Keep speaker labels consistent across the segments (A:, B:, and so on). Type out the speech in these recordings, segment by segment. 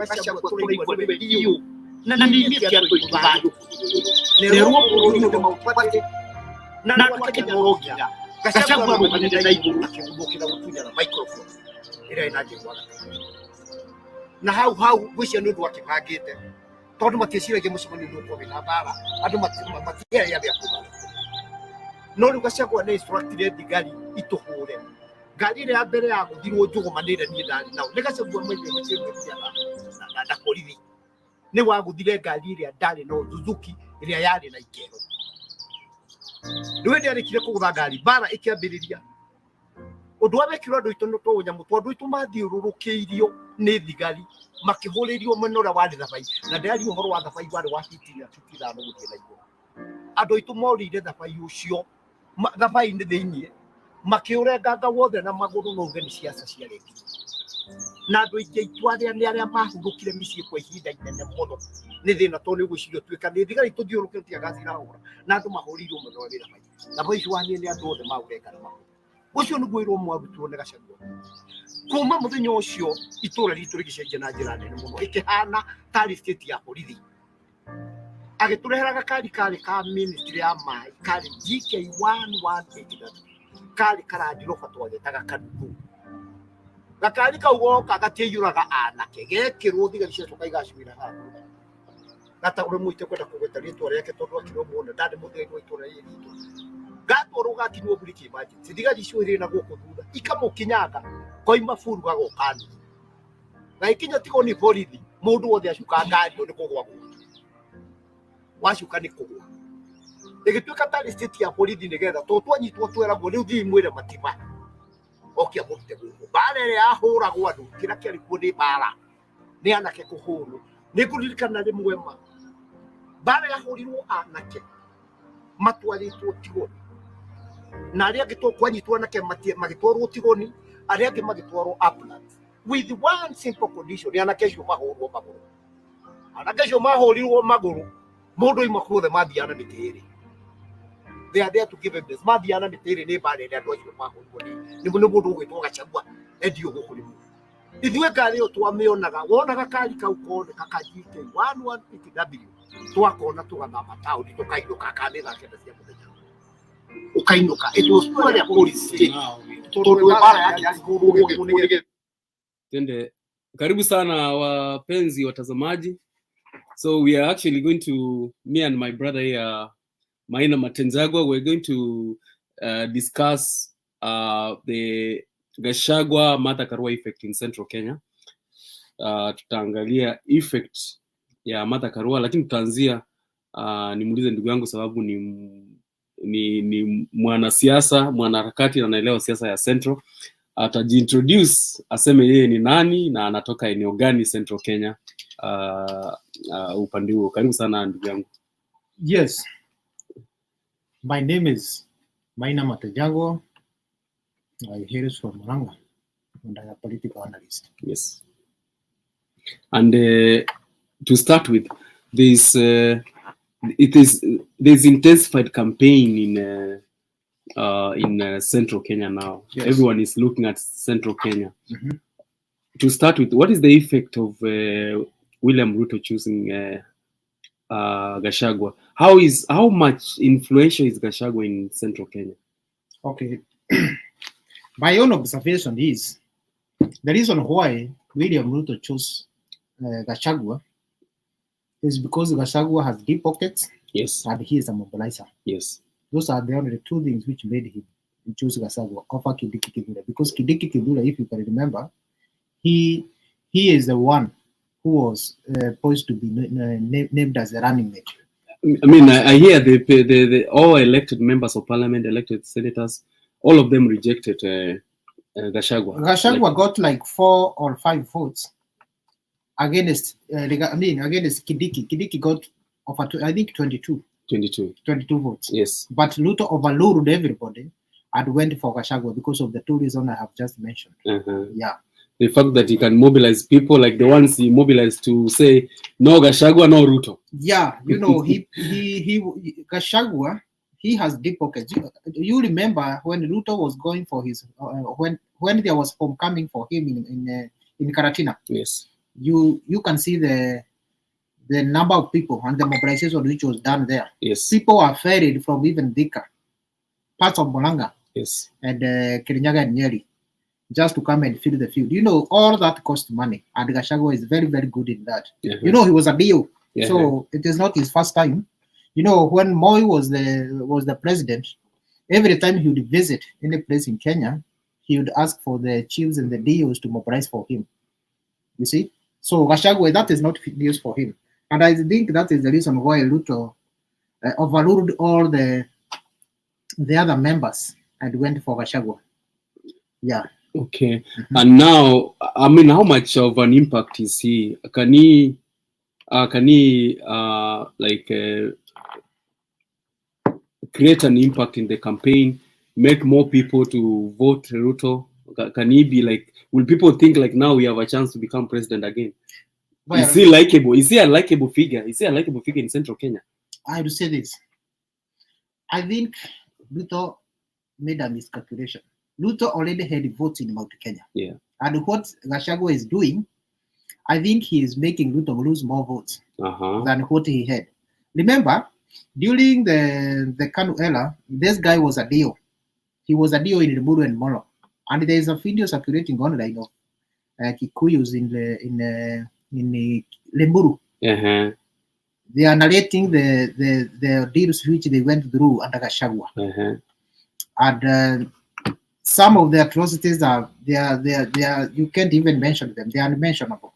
A: Gachagua turaigua niwe iyo na nini kiatu ithayo nero bũrũri-inĩ maupate na Wakenya morogia Gachagua arũgamĩrĩire na igũrũ akĩgumbũkĩra gũtunyana microphone ĩrĩa ĩna njĩgwaga na hau gwĩcia nĩ ũndũ wakĩbangĩte tondũ matieciragia mũcemanio nĩ ũkorwo wĩna mbara andũ matiarĩ arĩa kuma no rĩu Gachagua nĩ instructire thigari itũhũre ngari ĩrĩa ya mbere ya gũthirwo njũgũmanĩire niĩ ndarĩ nao nĩ Gachagua mwenyewe na borithi nĩ wagũthire ngari ĩrĩa ndarĩ no Suzuki ĩrĩa yarĩ na ikero rĩu hĩndĩ arĩkire kũgũtha ngari mbara ĩkĩambĩrĩria ũndũ wa wekirwo andũ aitũ nĩ nyamũ tondũ aitũ mathiũrũrũkĩirio nĩ thigari makĩhũrĩrio mwena ũrĩa warĩ thabai na ndĩrari ũhoro wa thabai warĩ wa fiti ithano gũthiĩ na igũrũ andũ aitũ morĩire thabai ũcio thabai-inĩ thĩiniĩ makĩũrenganga wothe na magũrũ no uge nĩ ciaca ciarengire na andũ aingĩ aitũ arĩa mahurũkire mĩciĩ kwa ihinda inene mũno nĩ thĩna tondũ nĩ gwĩciria tuĩka nĩ thigari tũthiũrũkĩtie gaci irahũra na andũ mahũrĩirwo mũno wĩra maingĩ thabai icio waniĩ nĩ andũ othe maũrenga na magũrũ ũcio nĩguo wĩra ũmwe arutirwo nĩ Gachagua kuma mũthenya ũcio itũũra ritũ rĩgĩcenjia na njĩra nene mũno ĩkĩhana tarĩ state ya borithi agĩtũrehera gakari karĩ ka ministry ya maĩ karĩ GK1 karĩ karandirũba twagetaga kanuthu gakari kau goka gatiĩyũraga anake gekĩrwo thigari ciacoka igacimĩra handũ gatagũre mũite kwenda kũgweta rĩtwa rĩake tondũ akĩrwo muona ndarĩ mũthĩni wa itũũra rĩrĩ ritũ gatwarwo gakinywo buriki emergency thigari icio irĩ na gũkũ thutha ikamũkinyanga koima buru gagokani na ikinya tigo nĩ borithi mũndũ wothe acuka ngari nĩ kũgwa wacuka nĩ kũgwa ĩgĩtuĩka tarĩ state ya borithi nĩgetha tondũ twanyitwo tweragwo rĩu thiĩ mwĩre matima okia mũrute gũkũ mbara ĩrĩa yahũragwo andũ kĩrĩa kĩarĩ kuo nĩ mbara nĩ anake kũhũrwo nĩ kũririkana rĩmwe ma mbara yahũrirwo anake matwarĩtwo tigoni na arĩa angĩ twanyitwo anake magĩtwarwo tigoni arĩa angĩ magĩtwarwo ambulance with one simple condition nĩ anake acio mahũrwo magũrũ anake acio mahũrirwo magũrũ mũndũ ima kuothe mathiana mĩtĩrĩ they are there to give evidence mathiana mĩtĩrĩ nĩ mbara ĩrĩa andũ acio mahũrirwo nĩ mũndũ ũgwĩtwo Gachagua endio gũkũ rĩmwe ithuĩ ngari ĩyo twamĩonaga wonaga kari kau kothe kakajike 118W twakona tũgathama taũni tũkainũka kanitha kenda cia mũthenya ukainuka it was purely a policy tondũ bara yake alikuwa
B: tende. Karibu sana wapenzi watazamaji. So we are actually going to, me and my brother here Maina Matenzagwa, we're going to discuss the Gachagua Martha Karua effect in Central Kenya. Tutaangalia effect ya Martha Karua, lakini tutaanzia nimuulize ndugu yangu sababu ni mwanasiasa, mwanaharakati na anaelewa siasa ya Central. Atajiintroduce, aseme yeye ni nani na anatoka eneo gani Central Kenya upande huo. Karibu sana ndugu yangu.
C: Yes. My name is Maina Matenzagwa. I hail from Murang'a and I'm a political analyst.
B: Yes. And to start with, there's intensified campaign in Central Kenya now. Yes. Everyone is looking at Central Kenya. Mm-hmm. To start with, what is the effect of William Ruto choosing Gachagua? How much influential is Gachagua in Central Kenya?
C: Okay. My own observation is the reason why William Ruto chose Gachagua is because Gachagua has deep pockets.
B: Yes.
C: And he is a mobilizer.
B: Yes.
C: Those are the only two things which made him choose Gachagua over Kindiki Kithure. Because Kindiki Kithure, if you can remember, he is the one who was poised to be named as the running mate.
B: I mean, I hear the all elected members of parliament, elected senators, all of them rejected Gachagua.
C: Gachagua got like 4 or 5 votes against against Kindiki. Kindiki got over I think 22 votes.
B: Yes.
C: But Ruto overruled everybody and went for Gachagua because of the 2 reasons I have just mentioned. Uh-huh. Yeah.
B: The fact that he can mobilize people like the ones he mobilized to say no Gachagua, no Ruto.
C: Yeah, you know, he Gachagua, he has deep pockets. You remember when Ruto was going for his when there was homecoming for him in Karatina.
B: Yes.
C: you can see the number of people and the mobilization which was done there.
B: Yes.
C: People are ferried from even Thika, parts of Bolanga,
B: Yes.
C: and Kirinyaga and Nyeri, just to come and fill the field. You know, all that cost money, and Gachagua is very, very good in that. You know, he was a DO, so it is not his first time. You know, when Moi was the president, every time he would visit any place in Kenya, he would ask for the chiefs and the DOs to mobilize for him. You see? So Gachagua, that is not news for him. And I think that is the reason why Ruto overruled all the other members and went for Gachagua. Yeah.
B: Okay. And now, I mean, how much of an impact is he? Can he create an impact in the campaign, make more people to vote Ruto? Can he be like, will people think like now we have a chance to become president again? Well, is he likable? Is he a likable figure? Is he a likable figure in Central Kenya?
C: I have to say this. I think Ruto made a miscalculation. Ruto already had votes in Mount Kenya.
B: Yeah. And
C: what Gachagua is doing, I think he is making Ruto lose more votes than what he had. Remember, during the Kanu era, this guy was a DO. He was a DO in Limuru and Molo. And there is a video circulating online of Kikuyus in Limuru. They are narrating the deals which they went through under Gachagua. And some of the atrocities are you can't even mention them. They are unmentionable.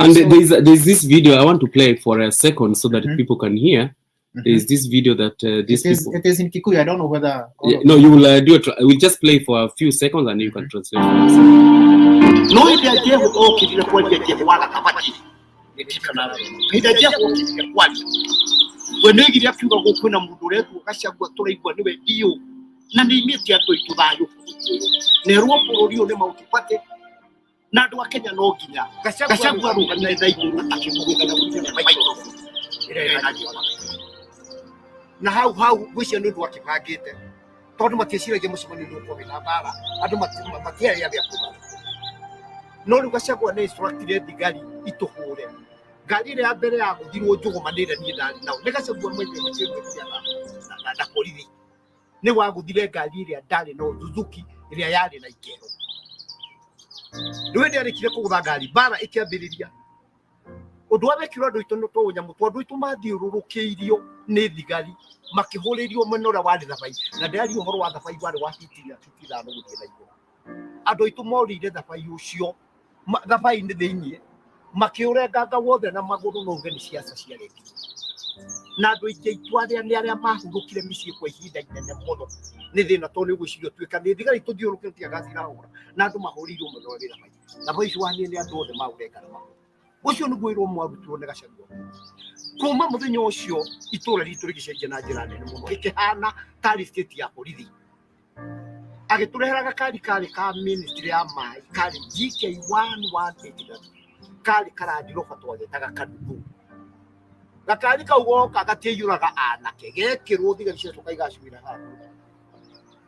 B: And so, there's this video I want to play for a second so that people can hear. There's this video that it
C: is in Kikuyu. I don't know whether.
B: No, you will do it. We'll just play for a few seconds and you can translate.
A: No, if they are okay, you know, when they get you go kuna mudure Gachagua to igwa niwe dio na ni miti ya to itubayo ne ruo bururi ne mautipate na ndo Kenya no ginya Gachagua ruga na iguru akimuga na mutene microphone ire na jiwa na hau gwicia ndu wakibangite tondu matieciragia mucemani no kwa na bara andu matiari ya kuba no ru Gachagua ne instructire thigari ituhure gari ile ya mbere ya guthirwo njugumanire ni ndani nao Gachagua mwete na polisi ni wa guthire gari ile ndari no Suzuki ile yari na ikero ndwende arikire kugutha gari bara ikiambiriria undu wabekirwo andu itu no to nyamu tondu itu mathiururukiirio ni thigari makihuririo menora wa thabai na ndari uhoro wa thabai wari wa fitiria fitira no guthira iguru andu itu morire thabai ucio thabai ni thiini makiurenganga wothe na maguru no ngeni ciaca ciareki na andu ingi itwaria ni aria mahurukire micii kwa ihinda inene muno ni thina to ni gwicirio twika ni thigari tuthiurukitie gathi na hura na andu mahurirwo muno wira mai na voici wani ni andu othe maurengana mahu ucio ni gwirwo mwarutwo ni Gachagua kuma muthenya ucio itura ritu rigicenjia na njira nene muno ikihana tari state ya borithi agitureheraga kari ka ministry ya mai kari GK1 kari karandirwo fatwa getaga kadudu gakari kaugoka gatiyuraga anake gekirwo thigari cia tukaigacira handu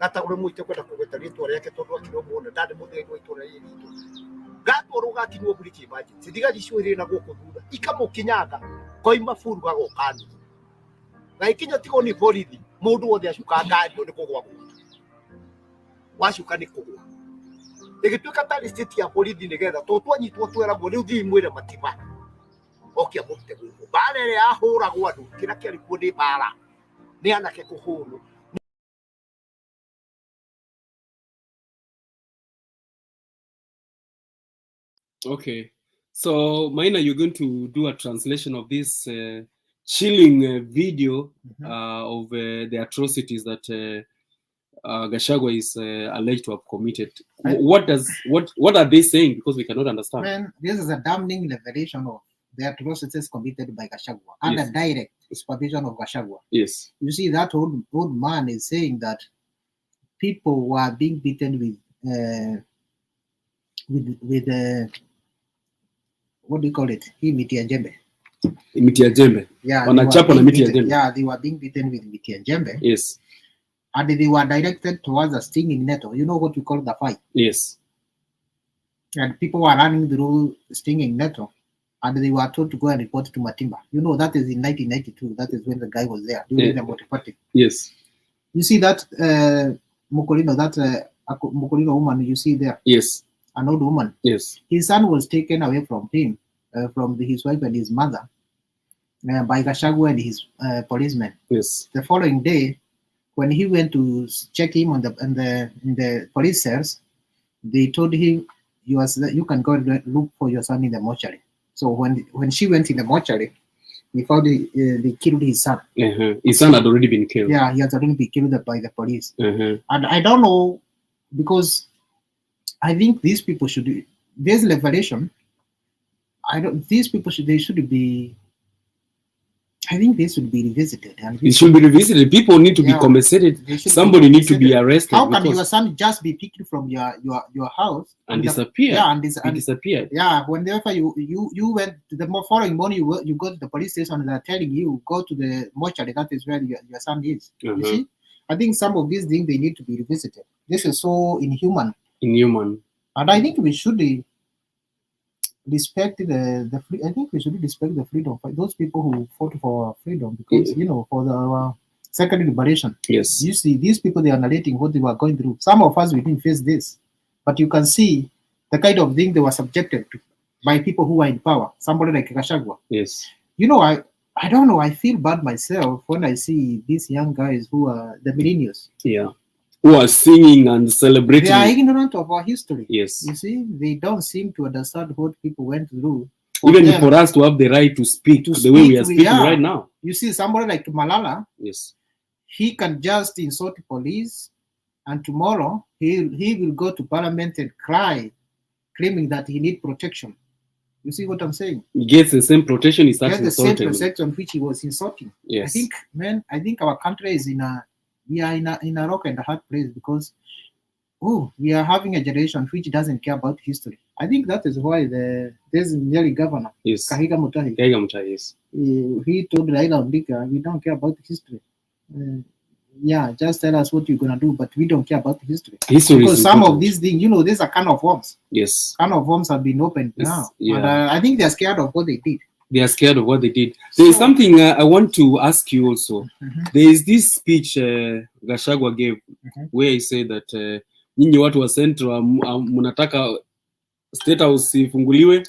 A: gatagure muite kwenda kugeta ritwa riake tondu akiro muone ndande muthenya itura ritu gatoro gakinwo buriki baji thigari cio iri na guku thutha ikamukinyaga koima furu gagokani gaikinya tiko ni borithi mundu wothe acuka ngari ni kugwa wacuka ni kugwa igituika tari state ya borithi nigetha to twanyitwo tweragwo riu thii mwire matiba okia mute guku bare ya hura gwandu kira kiri kundi bara ni anake kuhuru.
B: Okay, so Maina, you're going to do a translation of this chilling video of the atrocities that Gachagua is alleged to have committed. What are they saying? Because we cannot understand.
C: Man, this is a damning revelation of the atrocities committed by Gachagua under direct supervision of Gachagua.
B: Yes.
C: You see, that old man is saying that people were being beaten with what do you call it? Miti and jembe.
B: Miti and jembe.
C: Yeah. Yeah, they were being beaten with miti and jembe.
B: Yes.
C: And they were directed towards a stinging nettle. You know what we call the fight?
B: Yes.
C: And people were running through stinging nettle. and they were told to go and report to Matimba. You know, that is in 1992. That is when the guy was there during the multi-party.
B: Yes.
C: You see that Mukolino, that Mukolino woman you see there?
B: Yes.
C: An old woman.
B: Yes.
C: His son was taken away from him, from his wife and his mother, by Gachagua and his policemen.
B: Yes.
C: The following day, when he went to check him in the police cells, they told him, you can go and look for your son in the mortuary. So when she went in the mortuary, they found they killed his son.
B: His son had already been killed.
C: Yeah, he had already been killed by the police.
B: And
C: I don't know, because I think these people should. There's revelation. These people should be. I think they should be revisited. And
B: it should be revisited. People need to be compensated. Somebody needs to be arrested.
C: How can your son just be picked from your house
B: and disappear?
C: Yeah, and
B: disappeared.
C: Yeah, whenever you went to the following morning, you go to the police station and they're telling you go to the mortuary. That is where your son is. You see, I think some of these things they need to be revisited. This is so inhuman.
B: Inhuman. And
C: I think we should respect the free. I think we should respect the freedom for those people who fought for freedom, because for the second liberation.
B: Yes.
C: You see, these people, they are narrating what they were going through. Some of us, we didn't face this, but you can see the kind of thing they were subjected to by people who were in power. Somebody like Gachagua.
B: Yes.
C: I don't know. I feel bad myself when I see these young guys who are the millennials.
B: Yeah. Who are singing and celebrating.
C: They are ignorant of our history.
B: Yes.
C: You see, they don't seem to understand what people went through.
B: Even for us to have the right to speak the way we are speaking right now.
C: You see, somebody like Malala,
B: yes,
C: he can just insult the police, and tomorrow he will go to parliament and cry, claiming that he needs protection. You see what I'm saying?
B: He gets the same protection he starts insulting.
C: The same protection which he was insulting.
B: Yes.
C: I think our country is in a rock and a hard place, because we are having a generation which doesn't care about history. I think that is why there's nearly governor,
B: yes,
C: Kahiga Mutahi.
B: Yes.
C: He told Raila Odinga, we don't care about history. Just tell us what you're gonna do, but we don't care about history. Because some of these things, these are kind of worms.
B: Yes.
C: Kind of worms have been opened now. Yeah. And I think they're scared of what they did.
B: They are scared of what they did. There is something I want to ask you also. There is this speech Gachagua gave where he said that nyinyi watu wa Central mnataka State House ifunguliwe,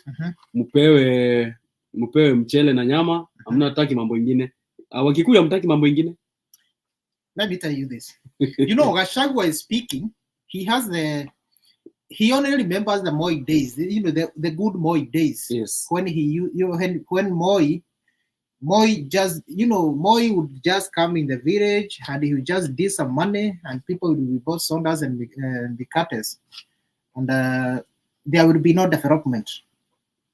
B: mpewe mchele na nyama, hamnataki mambo ingine. Wakikuyu hamtaki mambo ingine.
C: Let me tell you this. Gachagua is speaking. He only remembers the Moi days. The good Moi days.
B: Yes.
C: When when Moi just Moi would just come in the village and he would just do some money and people would be bought sodas and the cutters, and there would be no development.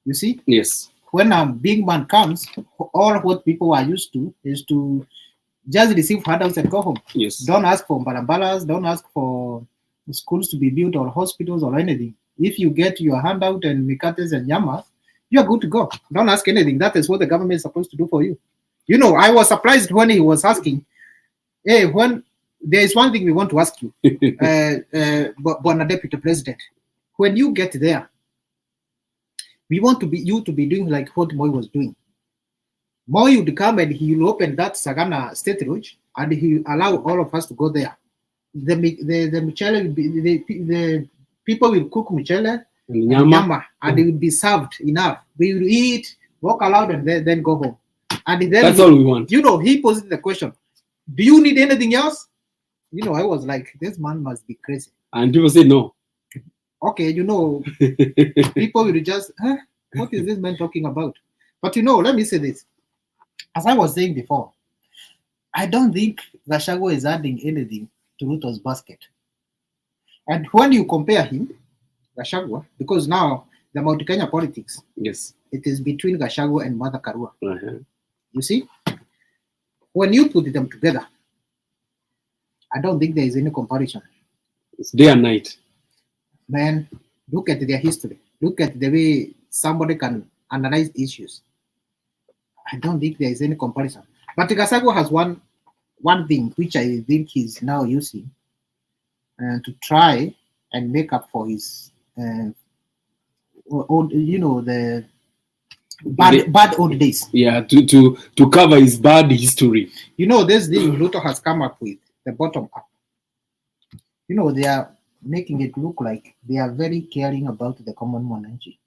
C: You see?
B: Yes.
C: When a big man comes, all what people are used to is to just receive handouts and go home.
B: Yes.
C: Don't ask for balambalas, don't ask for schools to be built or hospitals or anything. If you get your handout and mikates and yamas, you are good to go. Don't ask anything. That is what the government is supposed to do for you. I was surprised when he was asking, hey, when there is one thing we want to ask you, Bona Deputy President, when you get there, we want you to be doing like what Moi was doing. Moi would come and he will open that Sagana State Lodge and he will allow all of us to go there. The michele will be, the people will cook michele and nyama, and it will be served enough. We will eat, walk around, and then go home. And then
B: that's all we want.
C: He posed the question, do you need anything else? I was like, this man must be crazy.
B: And people said no.
C: Okay, people will just, what is this man talking about? But let me say this. As I was saying before, I don't think Gachagua is adding anything to Ruto's basket. And when you compare him, Gachagua, because now the Mount Kenya politics,
B: yes,
C: it is between Gachagua and Martha Karua. You see, when you put them together, I don't think there is any comparison.
B: It's day and night.
C: Man, look at their history. Look at the way somebody can analyze issues. I don't think there is any comparison. But Gachagua has one thing which I think he's now using to try and make up for his, the bad old days.
B: Yeah, to cover his bad history.
C: You know, this thing Ruto has come up with, the bottom up. You know, they are making it look like they are very caring about the common mwananchi.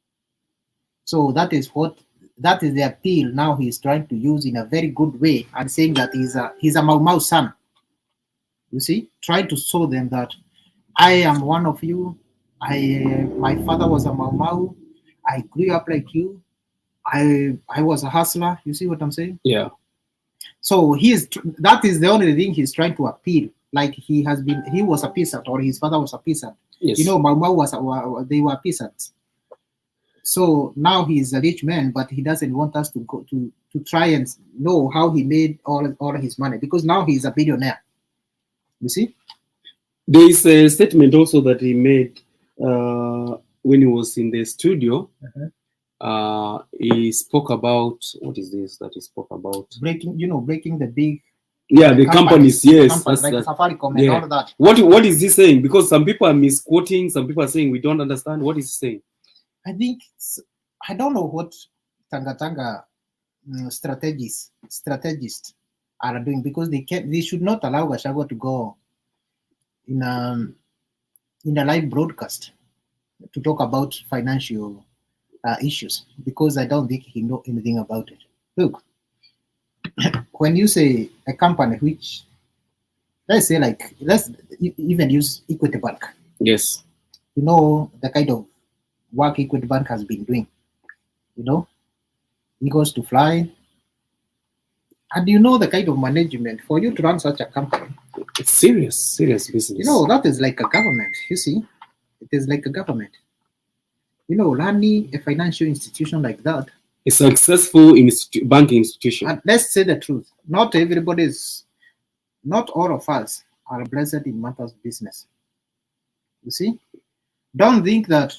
C: So that is the appeal now he's trying to use in a very good way, and saying that he's a Mau Mau son. You see, trying to show them that I am one of you. My father was a Mau Mau. I grew up like you. I was a hustler. You see what I'm saying?
B: Yeah.
C: So that is the only thing he's trying to appeal. Like he was a peasant, or his father was a peasant.
B: Yes.
C: You know, Mau Mau they were peasants. So now he's a rich man, but he doesn't want us to go to try and know how he made all his money, because now he's a billionaire. You see?
B: There is a statement also that he made when he was in the studio. He spoke about, what is this that he spoke about?
C: Breaking the big.
B: Yeah, the companies. Yes,
C: like Safaricom and all that.
B: What is he saying? Because some people are misquoting, some people are saying we don't understand. What is he saying?
C: I don't know what Tanga strategists are doing, because they should not allow Gachagua to go in a live broadcast to talk about financial issues, because I don't think he knows anything about it. Look, when you say a company which, let's even use Equity Bank.
B: Yes.
C: You know the kind of work Equity Bank has been doing. You know, he goes to fly, and you know the kind of management for you to run such a company.
B: It's serious business.
C: You know, that is like a government. You see, it is like a government. You know, running a financial institution like that.
B: A successful banking institution.
C: And let's say the truth. Not all of us are blessed in matters of business. You see? Don't think that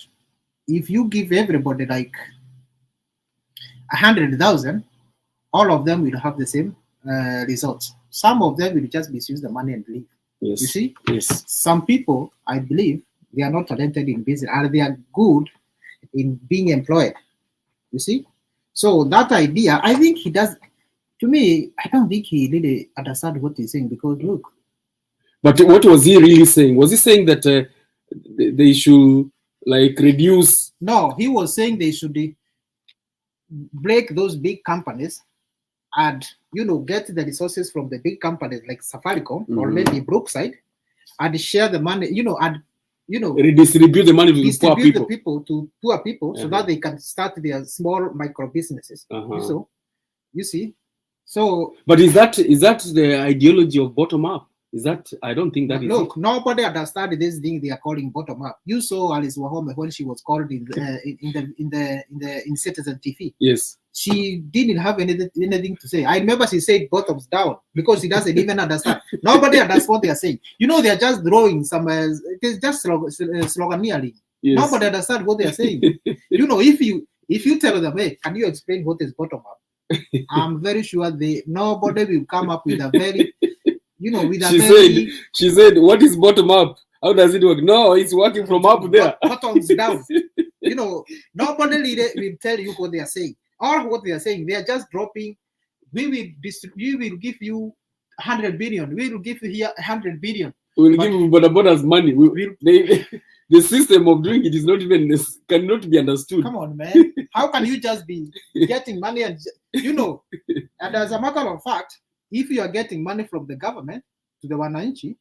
C: if you give everybody like 100,000, all of them will have the same results. Some of them will just misuse the money and leave.
B: Yes.
C: You see?
B: Yes.
C: Some people, I believe, they are not talented in business, or they are good in being employed. You see? So that idea, I think he does. To me, I don't think he really understands what he's saying, because look.
B: But what was he really saying? Was he saying that they should like reduce?
C: No, he was saying they should break those big companies and, you know, get the resources from the big companies like Safaricom or maybe Brookside, and share the money, you know, and, you know,
B: redistribute the money to
C: poor people so that they can start their small micro businesses. So you see, so
B: but is that the ideology of bottom up? Is that, I don't think that is.
C: Look, nobody understands this thing they are calling bottom up. You saw Alice Wahome when she was called in Citizen TV.
B: Yes,
C: she didn't have anything to say. I remember she said bottoms down, because she doesn't even understand. Nobody understands what they are saying. You know, they are just drawing some. It is just sloganeering. Yes. Nobody understands what they are saying. You know, if you tell them, hey, can you explain what is bottom up? I'm very sure nobody will come up with a very, you know, with a
B: she said, what is bottom up? How does it work? No, it's working from up there.
C: Bottoms down. You know, nobody will tell you what they are saying. All what they are saying, they are just dropping. We will give you 100 billion. We will give you here 100 billion.
B: We will give you Bodaboda's money. The system of doing it is not even, cannot be understood.
C: Come on, man. How can you just be getting money and, you know, and as a matter of fact, if you are getting money from the government to the wananchi,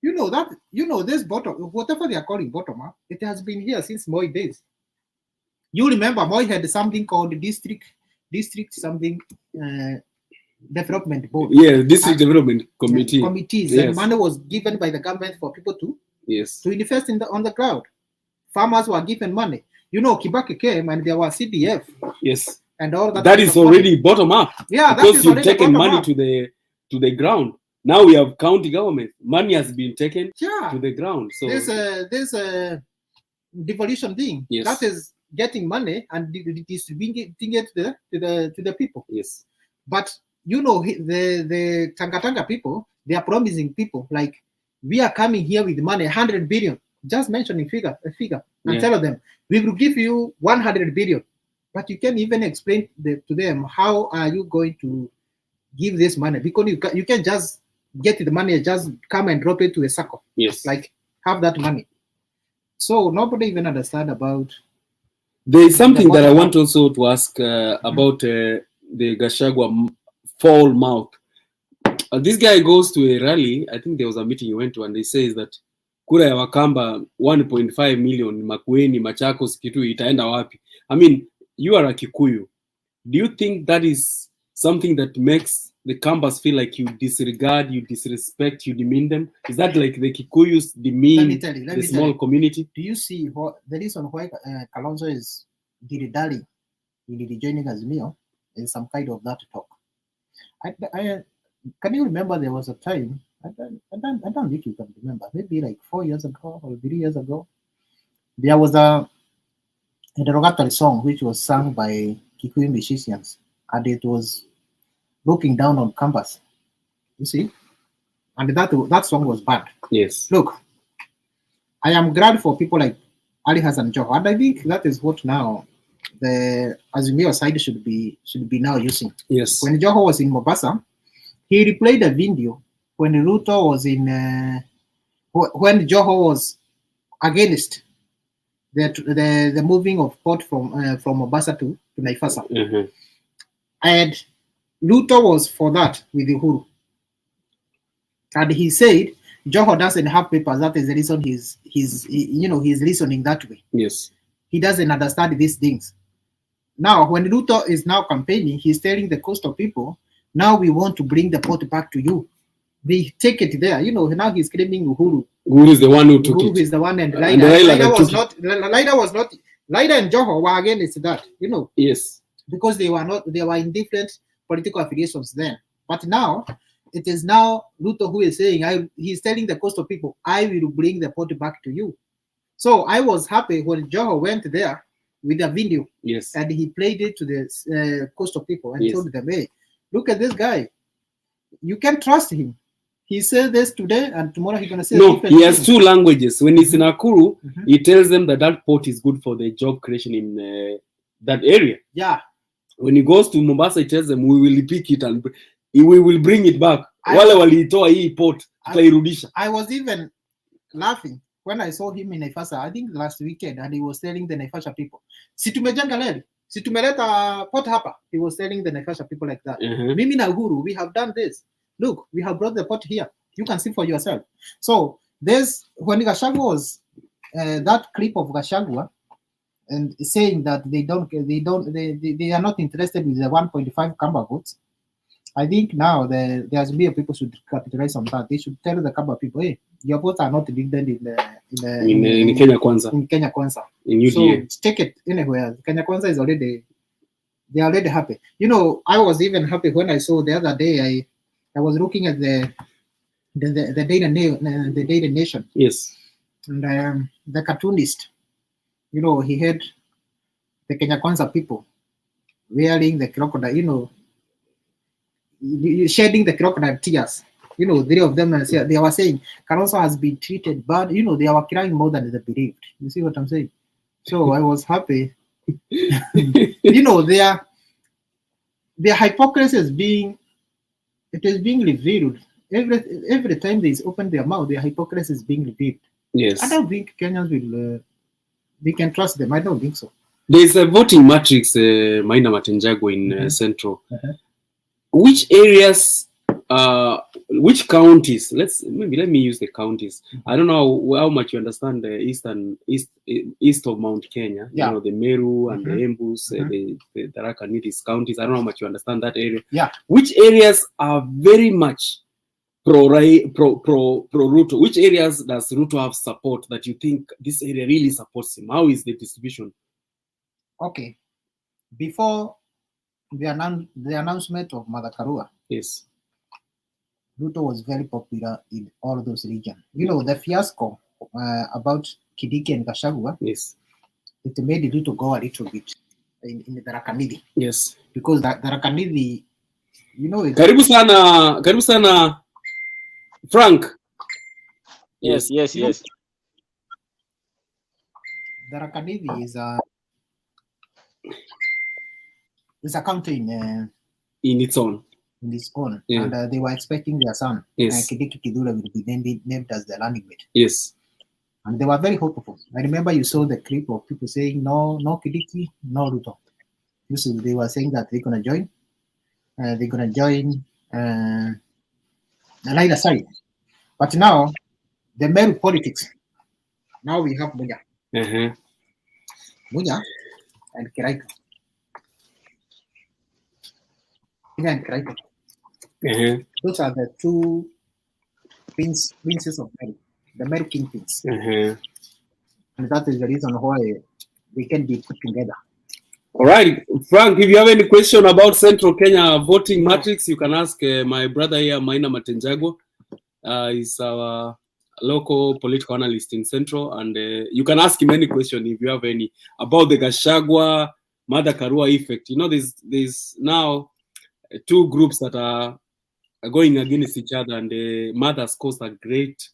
C: you know that, you know, this bottom, whatever they are calling bottom up, it has been here since Moi days. You remember Moi had something called district something development board.
B: Yeah, district development committee.
C: Committees. Yes. And money was given by the government for people to invest on the ground. Farmers were given money. You know, Kibaki came and there was CDF.
B: Yes.
C: And all that.
B: That is already bottom up.
C: Yeah,
B: because you've taken money to the ground. Now we have county government. Money has been taken to the ground. So
C: there's a devolution thing.
B: Yes.
C: That is getting money and distributing it to the people.
B: Yes.
C: But you know, the Tanga people, they are promising people like, we are coming here with money, 100 billion. Just mentioning a figure, and tell them we will give you 100 billion. But you can even explain to them how are you going to give this money, because you can just get the money, just come and drop it to a circle.
B: Yes.
C: Like have that money. So nobody even understand about.
B: There is something that I want also to ask about the Gachagua foul mouth. This guy goes to a rally. I think there was a meeting he went to, and he says that kura ya Wakamba 1.5 million, Makueni, Machakos, kitu itaenda wapi? I mean, you are a Kikuyu. Do you think that is something that makes the Kambas feel like you disregard, you disrespect, you demean them? Is that like the Kikuyus demean the small community?
C: Do you see the reason why Kalonzo is dilly-dally in joining Azimio is some kind of that talk? Can you remember there was a time, I don't think you can remember, maybe like 4 years ago or 3 years ago, there was a derogatory song which was sung by Kikuyu musicians, and it was looking down on Kambas. You see? And that song was banned.
B: Yes.
C: Look, I am glad for people like Ali Hassan Joho, and I think that is what now the Azimio side should be now using.
B: Yes.
C: When Joho was in Mombasa, he replayed a video when Ruto was in when Joho was against the moving of port from Mombasa to Naivasha.
B: Mm-hmm.
C: And Ruto was for that with Uhuru. And he said Joho doesn't have papers. That is the reason he's reasoning that way.
B: Yes.
C: He doesn't understand these things. Now, when Ruto is now campaigning, he's telling the coastal people, now we want to bring the port back to you. They take it there. Now he's claiming Uhuru.
B: Uhuru is the one who took
C: Uhuru
B: it.
C: is the one, and Laida was not. Laida and Joho were against that.
B: Yes.
C: Because they were in different political affiliations then. But now, it is now Ruto who is saying, he's telling the coastal people, I will bring the port back to you. So I was happy when Joho went there with a video.
B: Yes.
C: And he played it to the coastal people and
B: Yes.
C: told them, hey, look at this guy. You can trust him. He said this today, and tomorrow he's going to say.
B: No, he has two languages. When he's in Nakuru,
C: Mhm.
B: he tells them that port is good for the job creation in that area.
C: Yeah.
B: When he goes to Mombasa, he tells them we will pick it and we will bring it back. Wale walitoa hii port, tutairudisha.
C: I was even laughing when I saw him in Naivasha, I think last weekend, and he was telling the Naivasha people, si tumejenga leli, si tumeleta port hapa. He was telling the Naivasha people like that.
B: Mhm.
C: Mimi na Uhuru, we have done this. Look, we have brought the port here. You can see for yourself. So when Gachagua was that clip of Gachagua and saying that they are not interested with the 1.5 Kamba votes. I think now the Azimio people should capitalize on that. They should tell the Kamba people, hey, your votes are not dividend in
B: Kenya Kwanza.
C: In Kenya Kwanza.
B: In UDA.
C: So take it anywhere. Kenya Kwanza is already, they're already happy. I was even happy when I saw the other day, I was looking at the Daily Nation.
B: Yes.
C: And the cartoonist, he had the Kenya Kwanza people wearing the crocodile, shedding the crocodile tears. Three of them, they were saying, Kalonzo has been treated bad. They were crying more than they believed. You see what I'm saying? So I was happy. Their hypocrisy is being revealed. Every time they open their mouth, their hypocrisy is being revealed.
B: Yes.
C: I don't think Kenyans will, they can trust them. I don't think so.
B: There's a voting matrix, Maina Matenjagwa in Central.
C: Uh-huh.
B: Which areas, which counties, let me use the counties. I don't know how much you understand the east of Mount Kenya,
C: Yeah.
B: The Meru and the Embus, the Tharaka Nithi counties. I don't know how much you understand that area.
C: Yeah.
B: Which areas are very much pro Ruto? Which areas does Ruto have support that you think this area really supports him? How is the distribution?
C: Okay. Before the announcement of Mother Karua,
B: Yes.
C: Ruto was very popular in all those regions. The fiasco about Kidiki and Gachagua,
B: Yes.
C: it made Ruto go a little bit in the Tharaka Nithi.
B: Yes.
C: Because the Tharaka Nithi,
B: Karibu sana, Frank.
D: Yes.
C: Tharaka Nithi is It's a county
B: in its own. Yeah.
C: And they were expecting their son, Kidiki Kidula, will be named as the running mate.
B: Yes.
C: And they were very hopeful. I remember you saw the clip of people saying, no Kidiki, no Ruto. They were saying that they're going to join. They're going to join Raila side. But now, the Meru politics, now we have Munya. Munya and Kiraika. And Kiraika. Those are the two princes of Meru, the Meru kingpins. And that is the reason why they can be put together.
B: All right, Frank, if you have any question about Central Kenya voting matrix, you can ask my brother here, Maina Matenjagwa. He's our local political analyst in Central, and you can ask him any question if you have any about the Gachagua, Martha Karua effect. You know, there's now two groups that are going against each other, and Martha has caused a great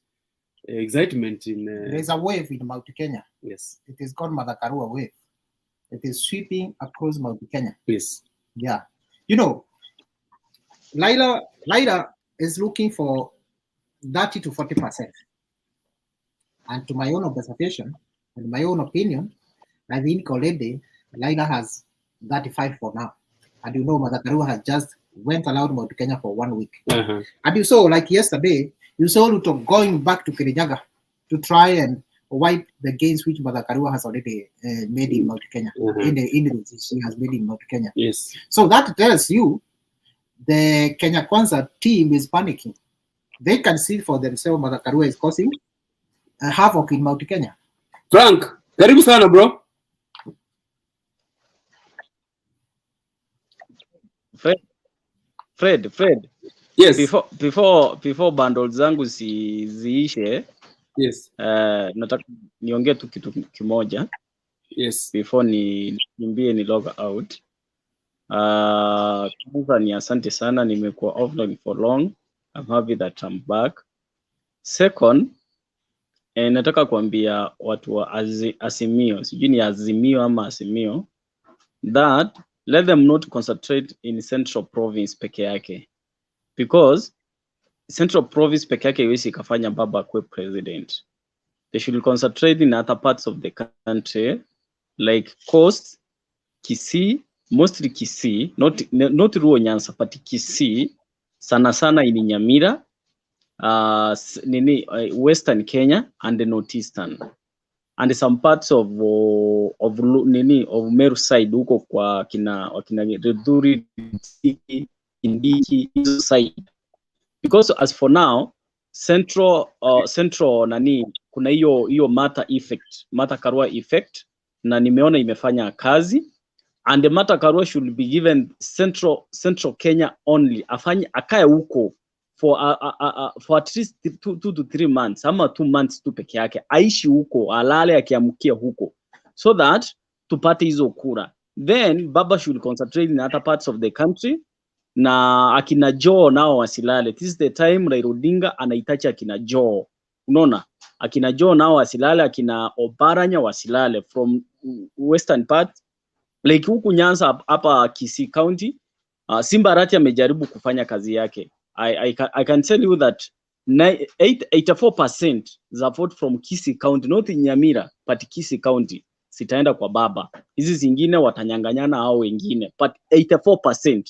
B: excitement in.
C: There's a wave in Mount Kenya.
B: Yes.
C: It is called Martha Karua wave. It is sweeping across Mount Kenya.
B: Yes.
C: Yeah. You know, Laila is looking for 30 to 40%. And to my own observation and my own opinion, I think already Laila has 35 for now. And you know, Martha Karua has just went around Mount Kenya for 1 week. And you saw, like yesterday, you saw Ruto going back to Kirinyaga to try and wipe the gains which Martha Karua has already made in Mount Kenya. In the she has made in Mount Kenya.
B: Yes.
C: So that tells you the Kenya Kwanza team is panicking. They can see for themselves Martha Karua is causing havoc in Mount Kenya.
B: Frank, karibu sana bro.
D: Fred.
B: Yes.
D: Before bundles zangu ziishe.
B: Yes.
D: Nataka niongee tu kitu kimoja.
B: Yes.
D: Before nikimbie ni log out. Kwanza ni asante sana, nimekuwa offline for long. I'm happy that I'm back. Second, nataka kuambia watu wa Azimio, sijui ni Azimio ama Azimio, that let them not concentrate in Central Province peke yake. Because Central Province peke yake iwezi kafanya baba kwe president. They should concentrate in other parts of the country, like Coast, Kisii, mostly Kisii, not Ruo Nyanza, but Kisii, sana in Nyamira, Western Kenya and the Northeastern, and some parts of Meru side huko kwa kina Reduri, Kindiki side. Because as for now, Central kuna hiyo Martha Karua effect, na nimeona imefanya kazi, and the Martha Karua should be given Central Kenya only, akae huko for at least 2 to 3 months ama 2 months tu peke yake, aishi huko, alale akiamkia huko, so that tupate hizo kura. Then baba should concentrate in other parts of the country, na akina Joe nao wasilale. This is the time Raila Odinga anahitaji akina Joe. Unaona? Akina Joe nao wasilale, akina Oparanya wasilale from western part. Like huku Nyanza hapa Kisii County, Simba Arati amejaribu kufanya kazi yake. I can tell you that 84% za vote from Kisii County, not in Nyamira, but Kisii County, sitaenda kwa baba. Hizi zingine watanyanganyana hao wengine, but 84%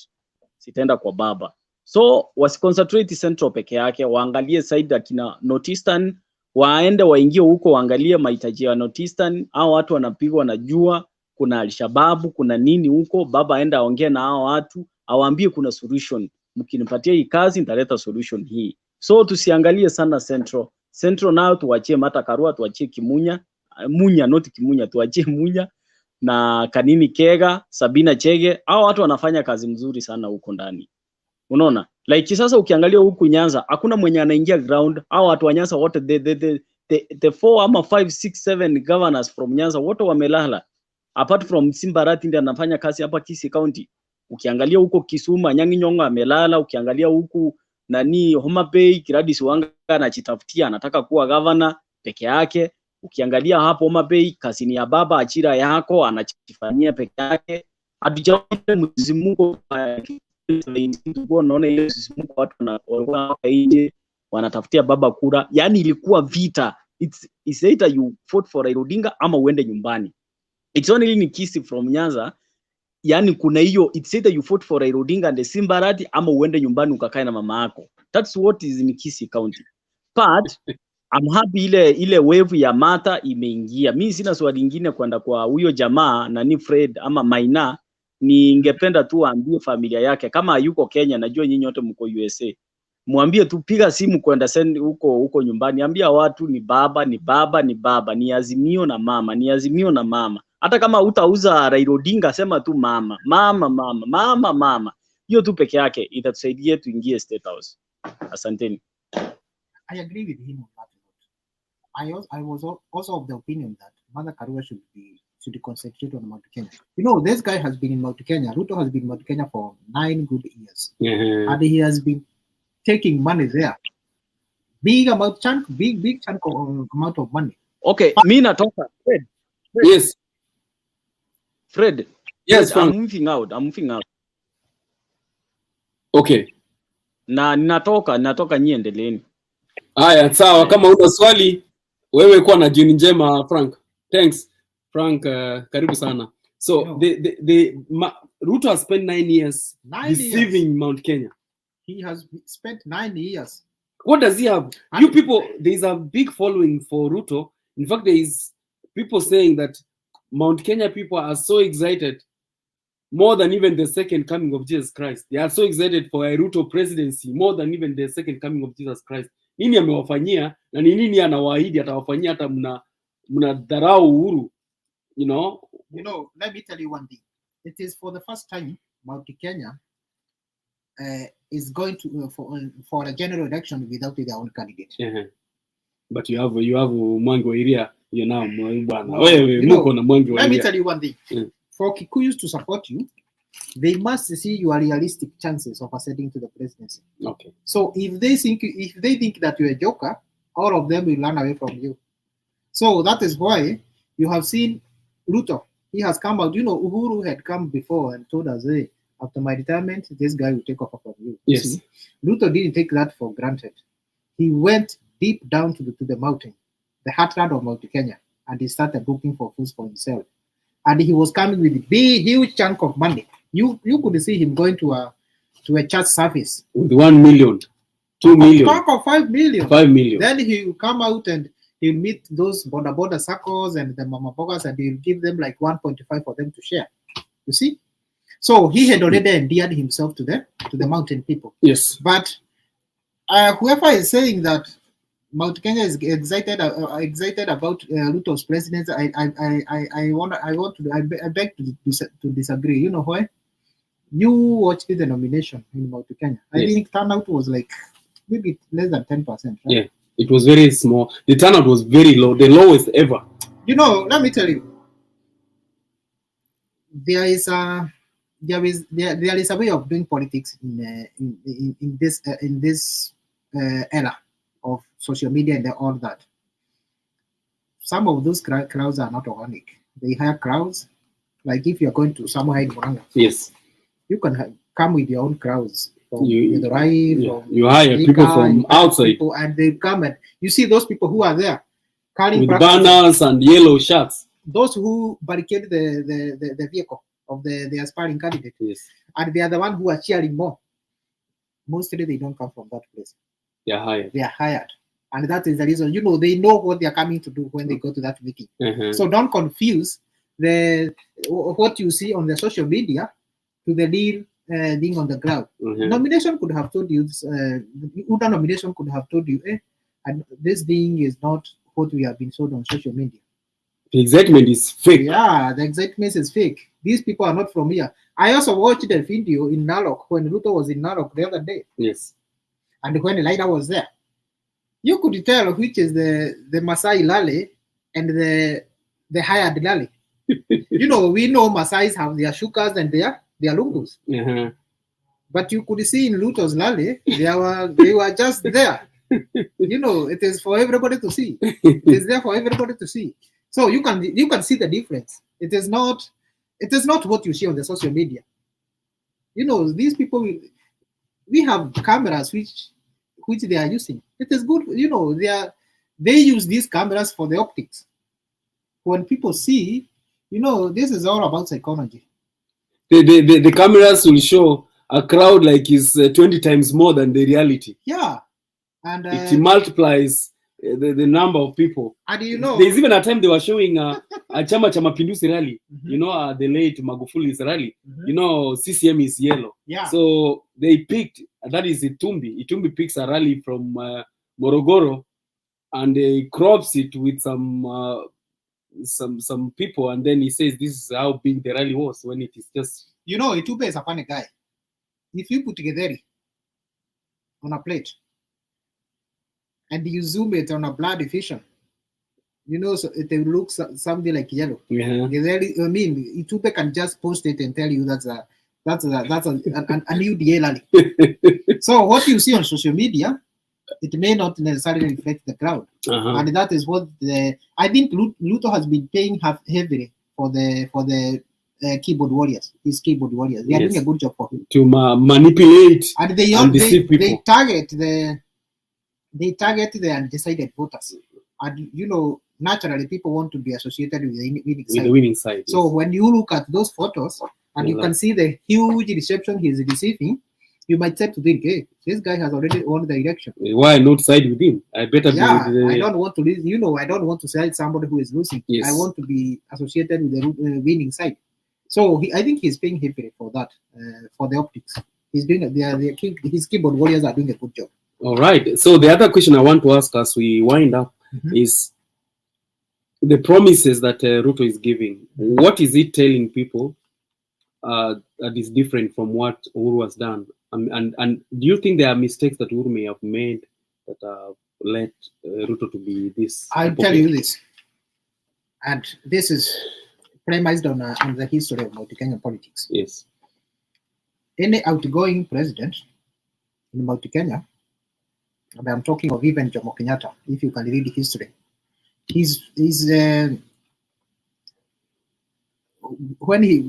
D: sitaenda kwa baba. So wasiconcentrate Central peke yake, waangalie side akina Northeastern, waende waingie huko, waangalie mahitaji ya Northeastern. Hao watu wanapigwa na jua, kuna Al-Shabaab, kuna nini huko, baba aenda aongee na hao watu, awaambie kuna solution. Mkinipatia hii kazi nitaleta solution hii. So tusiangalie sana Central nao tuachie Martha Karua, tuachie Munya, not Kimunya, tuachie Munya na Kanini Kega, Sabina Chege. Hao watu wanafanya kazi mzuri sana huko ndani. Unaona? Like sasa ukiangalia huku Nyanza, hakuna mwenye anaingia ground. Hao watu wa Nyanza wote the 4 ama 5 6 7 governors from Nyanza wote wamelala. Apart from Simba Arati ndiye anafanya kazi hapa Kisii County. Ukiangalia huko Kisumu, Anyang'i Nyong'o amelala. Ukiangalia huku Homa Bay, Gladys Wanga anajitafutia, anataka kuwa governor peke yake. Ukiangalia hapo Homa Bay, kasini ya baba Achira yako anajifanyia peke yake. hatujaona msisimko tulikuwa tunaona ile msisimko, watu walikuwa nje wanatafutia baba kura, yani ilikuwa vita. It's either you fought for Raila Odinga ama uende nyumbani. It's only in Kisii from Nyanza, yani kuna hiyo, it's either you fought for Raila Odinga and the Simbarati ama uende nyumbani ukakae na mama yako. That's what is in Kisii County. But I'm happy ile wave ya Mata imeingia. Mimi sina swali lingine kwenda kwa huyo jamaa nani Fred ama Maina. Ningependa tu aambie familia yake kama yuko Kenya, najua nyinyi wote mko USA. Mwambie tu piga simu kwenda send huko nyumbani. Ambia watu ni baba, ni baba, ni baba, ni Azimio na mama, ni Azimio na mama. Hata kama utauza Raila Odinga sema tu mama, mama, mama, mama, mama. Hiyo tu peke yake itatusaidia tuingie State House. Asanteni.
C: I agree with him on that. I was also of the opinion that Martha Karua should concentrate on Mount Kenya. You know, this guy has been in Mount Kenya. Ruto has been in Mount Kenya for 9 good years. And he has been taking money there. Big chunk of amount of money.
D: Okay, mi natoka. Fred.
B: Yes.
D: Fred.
B: Yes,
D: Fred, I'm moving out.
B: Okay.
D: Na ninatoka nyie endeleeni.
B: Haya, sawa, kama una swali wewe kuwa na jioni njema Frank. Thanks Frank, karibu sana. So Ruto has spent 9 years deceiving Mount Kenya.
C: He has spent 9 years.
B: What does he have? You people, there is a big following for Ruto. In fact, there is people saying that Mount Kenya people are so excited, more than even the second coming of Jesus Christ. They are so excited for a Ruto presidency, more than even the second coming of Jesus Christ. Nini amewafanyia na ni nini anawaahidi atawafanyia hata mnadharau uhuru, you know?
C: You know, let me tell you one thing. It is for the first time Mount Kenya is going to for a general election without their own candidate.
B: But you have Mwangi wa Iria, you know, bwana. Wewe mko na Mwangi wa Iria.
C: Let me tell you one thing. For Kikuyus to support you, they must see your realistic chances of ascending to the presidency.
B: Okay.
C: So if they think that you're a joker, all of them will run away from you. So that is why you have seen Ruto. He has come out. You know, Uhuru had come before and told us, hey, after my retirement, this guy will take over from you.
B: Yes.
C: See? Ruto didn't take that for granted. He went deep down to the mountain, the heartland of Mount Kenya, and he started looking for food for himself. And he was coming with a big, huge chunk of money. You could see him going to a church service
B: with 1 million, 2 million,
C: talk of 5 million.
B: 5 million.
C: Then he will come out and he'll meet those border circles and the mama bogas, and he'll give them like 1.5 for them to share. You see, so he had already endeared himself to the mountain people.
B: Yes.
C: But whoever is saying that Mount Kenya is excited about Ruto's presidency, I beg to disagree. You know why? You watched the nomination in Mount Kenya. I think turnout was like maybe less than 10%. Right?
B: Yeah, it was very small. The turnout was very low, the lowest ever.
C: You know, let me tell you, there is a way of doing politics in this era of social media and all that. Some of those crowds are not organic. They hire crowds. Like if you're going to somewhere in Muranga,
B: yes,
C: you can come with your own crowds.
B: You hire people from outside,
C: and they come and you see those people who are there carrying
B: with banners and yellow shirts.
C: Those who barricade the vehicle of the aspiring candidate.
B: Yes,
C: and they are the one who are cheering more. Mostly they don't come from that place.
B: They are hired.
C: They are hired. And that is the reason, you know, they know what they are coming to do when they go to that meeting. So don't confuse what you see on the social media to the real thing on the ground. Nomination could have told you, Uda nomination could have told you, and this thing is not what we have been sold on social media.
B: The excitement is fake.
C: Yeah, the excitement is fake. These people are not from here. I also watched the video in Narok when Ruto was in Narok the other day.
B: Yes.
C: And when Elijah was there, you could tell which is the Masai Lale and the hired Lale. You know, we know Masais have their shukas and their lungus. But you could see in Ruto's Lale, they were just there. You know, it is for everybody to see. It is there for everybody to see. So you can see the difference. It is not It is not what you see on the social media. You know, these people, we have cameras which they are using. It is good, you know, they use these cameras for the optics. When people see, you know, this is all about psychology.
B: The cameras will show a crowd like is 20 times more than the reality.
C: Yeah. And
B: it multiplies the number of people.
C: And you know,
B: there's even a time they were showing a Chama cha Mapinduzi rally. You know, the late Magufuli's rally. You know, CCM is yellow.
C: Yeah.
B: So they picked, that is Itumbi. Itumbi picks a rally from Morogoro, and they crops it with some people, and then he says this is how big the rally was, when it is just,
C: you know, Itumbi is a funny guy. If you put Githeri on a plate and you zoom it on a blood effusion, you know, so it looks something like yellow. Githeri, I mean, Itumbi can just post it and tell you that's a new DA rally. So what you see on social media, it may not necessarily reflect the crowd. And that is what I think Ruto has been paying heavily for the keyboard warriors. His keyboard warriors, they are doing a good job for him
B: to manipulate
C: and
B: deceive people.
C: They target the undecided voters, and you know, naturally people want to be associated with the winning side. So when you look at those photos and you can see the huge reception he is receiving, you might start to think, hey, this guy has already won the election.
B: Why not side with him? I better be with the...
C: I don't want to lose. You know, I don't want to side somebody who is losing. I want to be associated with the winning side. So I think he's paying heavily for that, for the optics. He's doing his keyboard warriors are doing a good job.
B: All right. So the other question I want to ask as we wind up is the promises that Ruto is giving. What is it telling people that is different from what Uhuru has done? And do you think there are mistakes that Uhuru may have made that led Ruto to be this?
C: I'll tell you this, and this is premised on the history of Multi-Kenya politics.
B: Yes.
C: Any outgoing president in Multi-Kenya, and I'm talking of even Jomo Kenyatta, if you can read the history,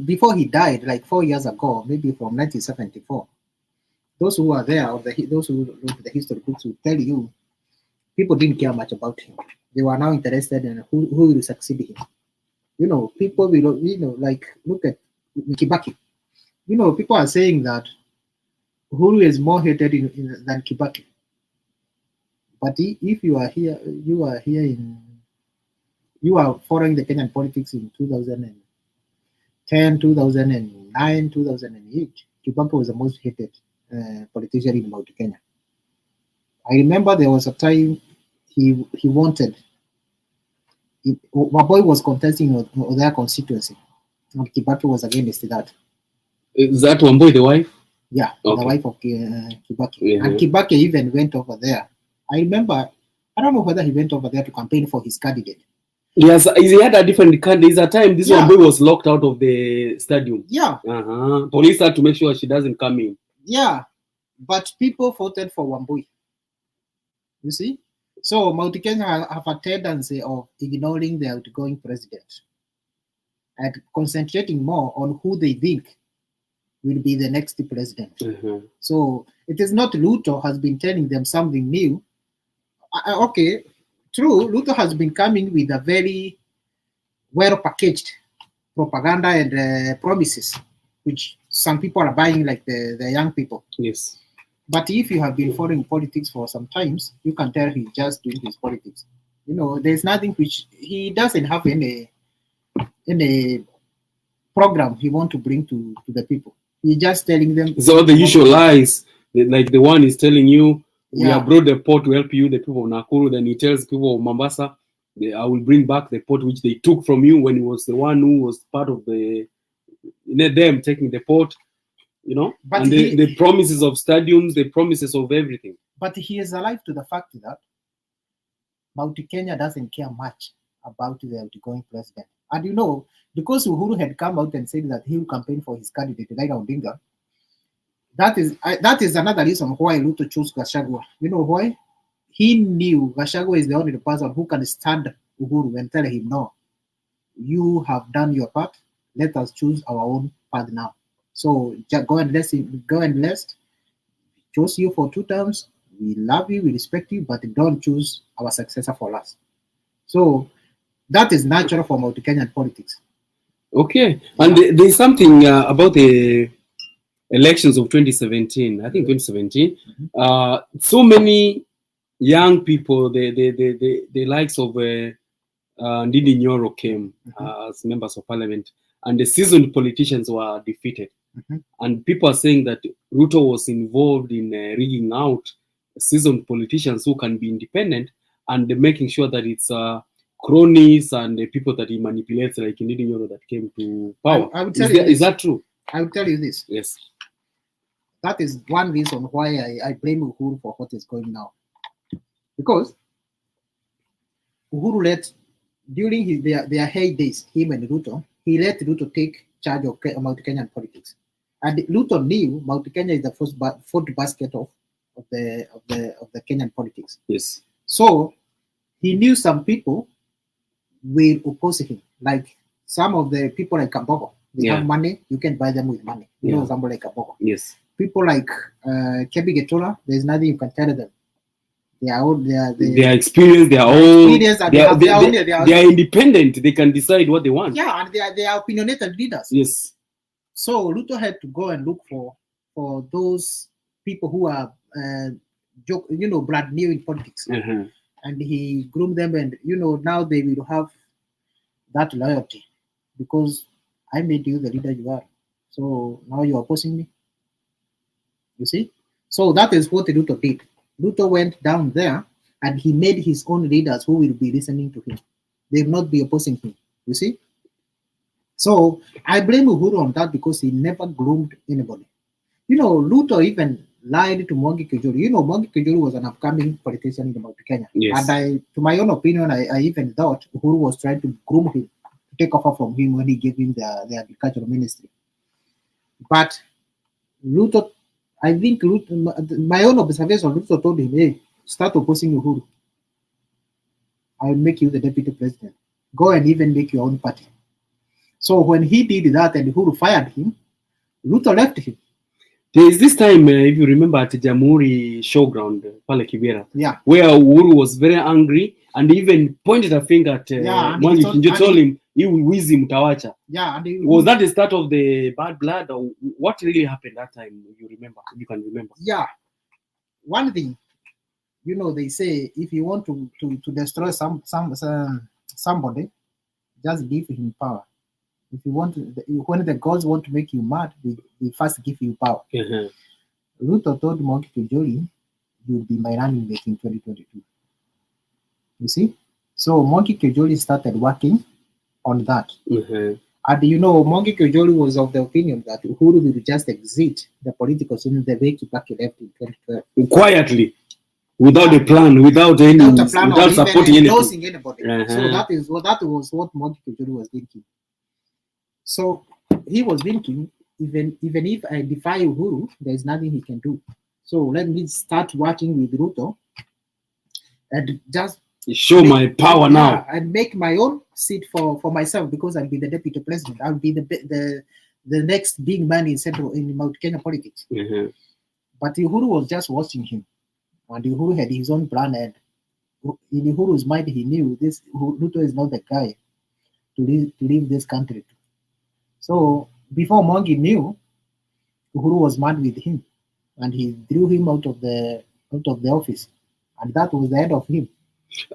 C: before he died, like 4 years ago, maybe from 1974, those who are there, or those who wrote the history books will tell you, people didn't care much about him. They were now interested in who will succeed him. You know, people will, you know, like, look at Kibaki. You know, people are saying that Uhuru is more hated than Kibaki. But if you are here, you are following the Kenyan politics in 2010, 2009, 2008, Kibaki was the most hated politician in Mount Kenya. I remember there was a time he wanted, Waboi was contesting their constituency, and Kibaki was against that.
B: Is that Wamboi the wife?
C: Yeah, okay. The wife of Kibaki. And Kibaki even went over there. I remember, I don't know whether he went over there to campaign for his candidate.
B: Yes, he had a different candidate. There's a time this Wamboi was locked out of the stadium.
C: Yeah.
B: Police had to make sure she doesn't come in.
C: Yeah, but people voted for Wambui. You see? So Multi-Kenya have a tendency of ignoring the outgoing president and concentrating more on who they think will be the next president. So it is not Ruto has been telling them something new. Okay, true, Ruto has been coming with a very well-packaged propaganda and promises, which some people are buying, like the young people.
B: Yes.
C: But if you have been following politics for some times, you can tell he's just doing his politics. You know, there's nothing which he doesn't have any program he wants to bring to the people. He's just telling them.
B: So the usual lies, like the one is telling you, we have brought the port to help you, the people of Nakuru. Then he tells people of Mombasa, I will bring back the port which they took from you when he was the one who was part of them taking the port. You know, but and the promises of stadiums, the promises of everything.
C: But he is alive to the fact that Multi-Kenya doesn't care much about the outgoing president. And you know, because Uhuru had come out and said that he will campaign for his candidate, Raila Odinga, that is another reason why Ruto chose Gachagua. You know why? He knew Gachagua is the only person who can stand Uhuru and tell him, no, you have done your part, let us choose our own path now. So go and list. Chose you for 2 terms. We love you, we respect you, but don't choose our successor for us. So that is natural for multi-Kenyan politics.
B: Okay, and there's something about the elections of 2017. I think 2017. So many young people, the likes of Ndidi Nyoro came as members of parliament, and the seasoned politicians were defeated. And people are saying that Ruto was involved in rigging out seasoned politicians who can be independent and making sure that it's cronies and the people that he manipulates, like Ndidi Nyoro, that came to power. Is that true?
C: I will tell you this.
B: Yes.
C: That is one reason why I blame Uhuru for what is going now. Because Uhuru during their heydays, him and Ruto, he let Ruto take charge of multi-Kenyan politics. And Ruto knew multi-Kenya is the fourth basket of the Kenyan politics.
B: Yes.
C: So he knew some people will oppose him, like some of the people like Kabogo. They have money, you can buy them with money. You know, somebody like Kabogo.
B: Yes.
C: People like Kebi Getora, there's nothing you can tell them. They are
B: experienced, they are independent, they can decide what they want.
C: Yeah, and they are opinionated leaders.
B: Yes.
C: So Ruto had to go and look for those people who are brand new in politics. And he groomed them, and now they will have that loyalty because I made you the leader you are. So now you are opposing me. You see? So that is what Ruto did. Ruto went down there and he made his own leaders who will be listening to him. They will not be opposing him. You see? So I blame Uhuru on that because he never groomed anybody. Ruto even lied to Mwangi Kajuri. Mwangi Kajuri was an upcoming politician in Kenya.
B: Yes.
C: And to my own opinion, I even thought Uhuru was trying to groom him, to take offer from him when he gave him the agricultural ministry. But Ruto, I think my own observation, Ruto told him, hey, start opposing Uhuru. I will make you the deputy president. Go and even make your own party. So when he did that and Uhuru fired him, Ruto left him.
B: There is this time, if you remember, at Jamhuri showground, Pale Kibera,
C: where
B: Uhuru was very angry and even pointed a finger at Mwangi Kinjo, told him, you will whiz him, Tawacha. Was that the start of the bad blood, or what really happened that time? You remember? You can remember?
C: Yeah. One thing, they say if you want to destroy somebody, just give him power. If you want when the gods want to make you mad, they first give you power. Ruto told Mwangi Kajuri, you'll be my running mate in 2022. You see? So Mwangi Kajuri started working on that. And Mwangi Kajuri was of the opinion that Uhuru will just exit the political scene the way Kibaki left in 2012.
B: Quietly. Without a plan, without supporting
C: anybody. So that was what Mwangi Kajuri was thinking. So he was thinking, even if I defy Uhuru, there is nothing he can do. So let me start working with Ruto and just
B: show my power now
C: and make my own seat for myself, because I'll be the deputy president. I'll be the next big man in Mount Kenya politics. But Uhuru was just watching him, and Uhuru had his own plan, and in Uhuru's mind he knew this Ruto is not the guy to leave this country. So before Mwangi knew, Uhuru was mad with him, and he threw him out of the office, and that was the end of him.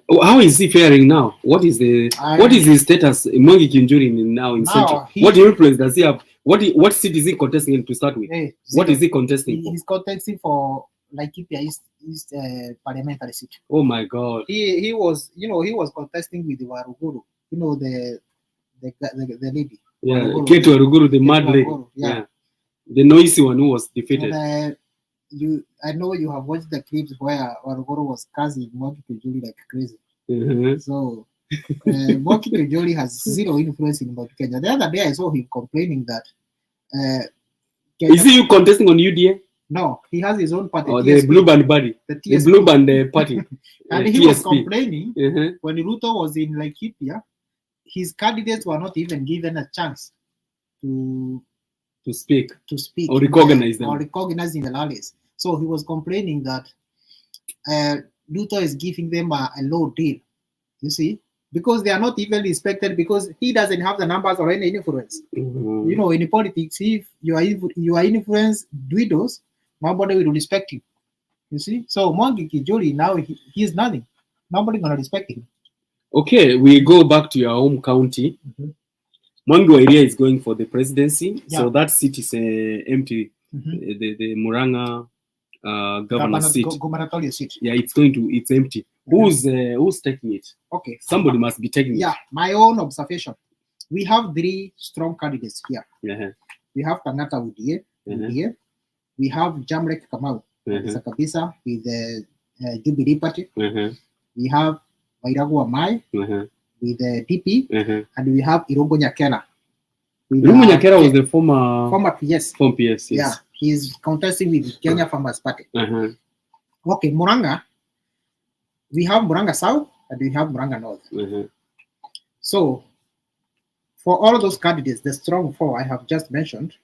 B: How is he faring now? What is his status? Mwangi Kinjuri now in Central. What influence does he have? What seat is he contesting in to start with? What is he contesting for?
C: He's contesting for Laikipia East parliamentary seat.
B: Oh my God!
C: He was contesting with Waruguru. The lady.
B: Yeah, Ketu Waruguru, the mad lady. Yeah, the noisy one who was defeated.
C: And, I know you have watched the clips where Waruguru was cursing Mwangi Kajuri like crazy. So Mwangi Kajuri has zero influence in Mount Kenya. The other day I saw him complaining that.
B: Is he contesting on UDA?
C: No, he has his own party.
B: The Blue Band Party. The Blue Band Party.
C: And he was complaining when Ruto was in Laikipia, his candidates were not even given a chance
B: to speak
C: or
B: recognize them
C: or recognizing the rallies. So he was complaining that Ruto is giving them a low deal. You see, because they are not even respected because he doesn't have the numbers or any influence. You know, in politics, if you are influence dwindles, nobody will respect you. You see, so Mwangi Kijoli now he is nothing. Nobody gonna respect him.
B: Okay, we go back to your home county. Mwangi area is going for the presidency, so that seat is empty. The Muranga governor seat.
C: Gubernatorial seat.
B: Yeah, it's empty. Who's taking it?
C: Okay,
B: somebody must be taking it.
C: Yeah, my own observation. We have 3 strong candidates here. We have Tangata Udie. We have Jamrek Kamau, Sakabisa with the Jubilee Party. We have Wairagua Mai with the DP, and we have Irungu Nyakera.
B: Irungu Nyakera was the former
C: PS.
B: Former PS, yes.
C: Yeah, he's contesting with Kenya Farmers Party. Okay, Muranga. We have Muranga South and we have Muranga North. So, for all of those candidates, the strong 4 I have just mentioned,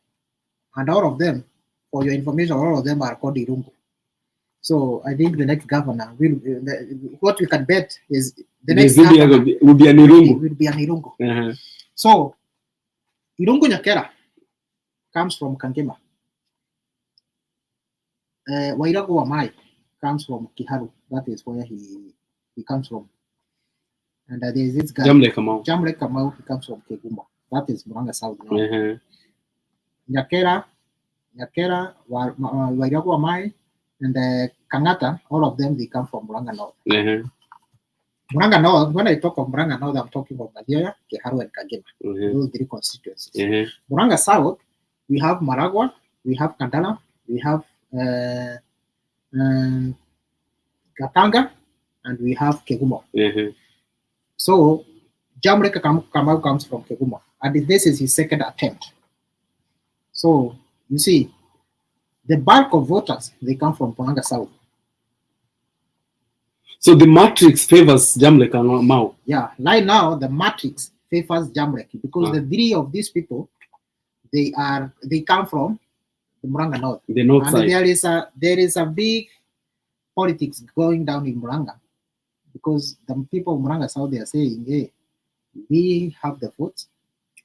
C: and all of them, for your information, all of them are called Irungu. So, I think the next governor will. What we can bet is the next governor
B: will be an Irungu.
C: Will be an Irungu. So, Irungu Nyakera comes from Kangema. Wairagu Wamai comes from Kiharu. That is where he comes from. And there is this guy, Jamrek Kamau, he comes from Keguma. That is Muranga South. Nyakera, Wairagu Wamai, and Kangata, all of them, they come from Muranga North. Muranga North, when I talk of Muranga North, I'm talking about Madia, Kiharu, and Kagema. Those 3 constituencies. Muranga South, we have Maragua, we have Kandala, we have Gatanga, and we have Kegumo. So, Jamrek Kamau comes from Kegumo, and this is his 2nd attempt. So, you see, the bulk of voters, they come from Muranga South.
B: So, the matrix favors Jamrek Kamau?
C: Yeah, right now, the matrix favors Jamrek because the 3 of these people, they come from the Muranga North.
B: The north side.
C: There is a big politics going down in Muranga because the people of Muranga South, they are saying, hey, we have the votes.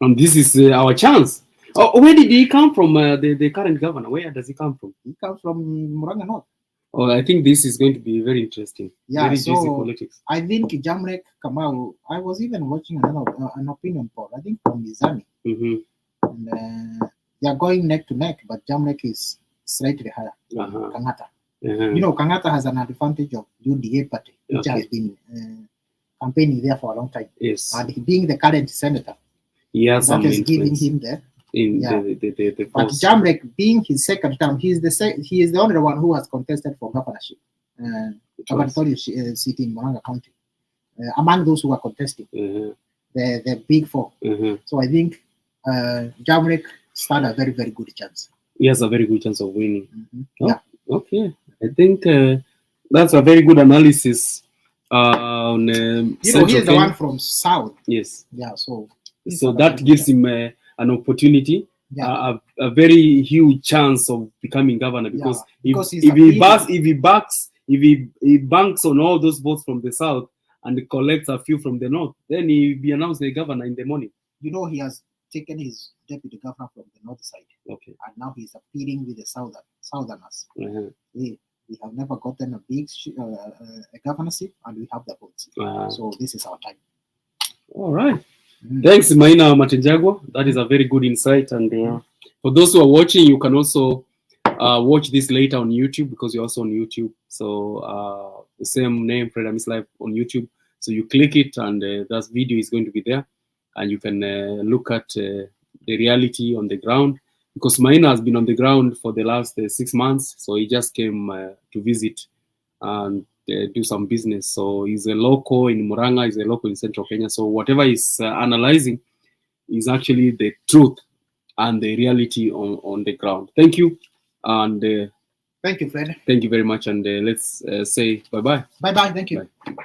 B: And this is our chance. Oh, where did he come from, the current governor? Where does he come from?
C: He comes from Muranga North.
B: Oh, I think this is going to be very interesting.
C: Yeah,
B: very
C: so
B: politics.
C: I think Jamrek Kamau, I was even watching an opinion poll, I think from Mizani. And they are going neck to neck, but Jamrek is slightly higher than Kangata. You know, Kangata has an advantage of UDA party, which has been campaigning there for a long time.
B: Yes.
C: And being the current senator,
B: that
C: is giving him the but Jamrek, being his 2nd term, he is the only one who has contested for governorship, gubernatorial seat in Muranga County. Among those who are contesting, the big 4. So I think Jamrek stand a very, very good chance.
B: He has a very good chance of winning. Okay, I think that's a very good analysis. On
C: he is the one from South.
B: Yes.
C: Yeah. So
B: that gives him an opportunity, a very huge chance of becoming governor because if he banks on all those votes from the South and collects a few from the North, then he'll be announced the governor in the morning.
C: You know, he has taken his deputy governor from the north side.
B: Okay.
C: And now he's appealing with the southerners. We have never gotten a big a governorship, and we have the votes. So this is our time.
B: All right. Thanks, Maina Matenjagwa. That is a very good insight. And for those who are watching, you can also watch this later on YouTube because you're also on YouTube. So the same name, Fred Amis Live on YouTube. So you click it, and that video is going to be there, and you can look at the reality on the ground. Because Maina has been on the ground for the last 6 months, so he just came to visit and do some business. So he's a local in Muranga, he's a local in Central Kenya. So whatever he's analyzing is actually the truth and the reality on the ground. Thank you. And
C: thank you, Fred.
B: Thank you very much. And let's say bye-bye.
C: Bye-bye. Thank you.
B: Bye.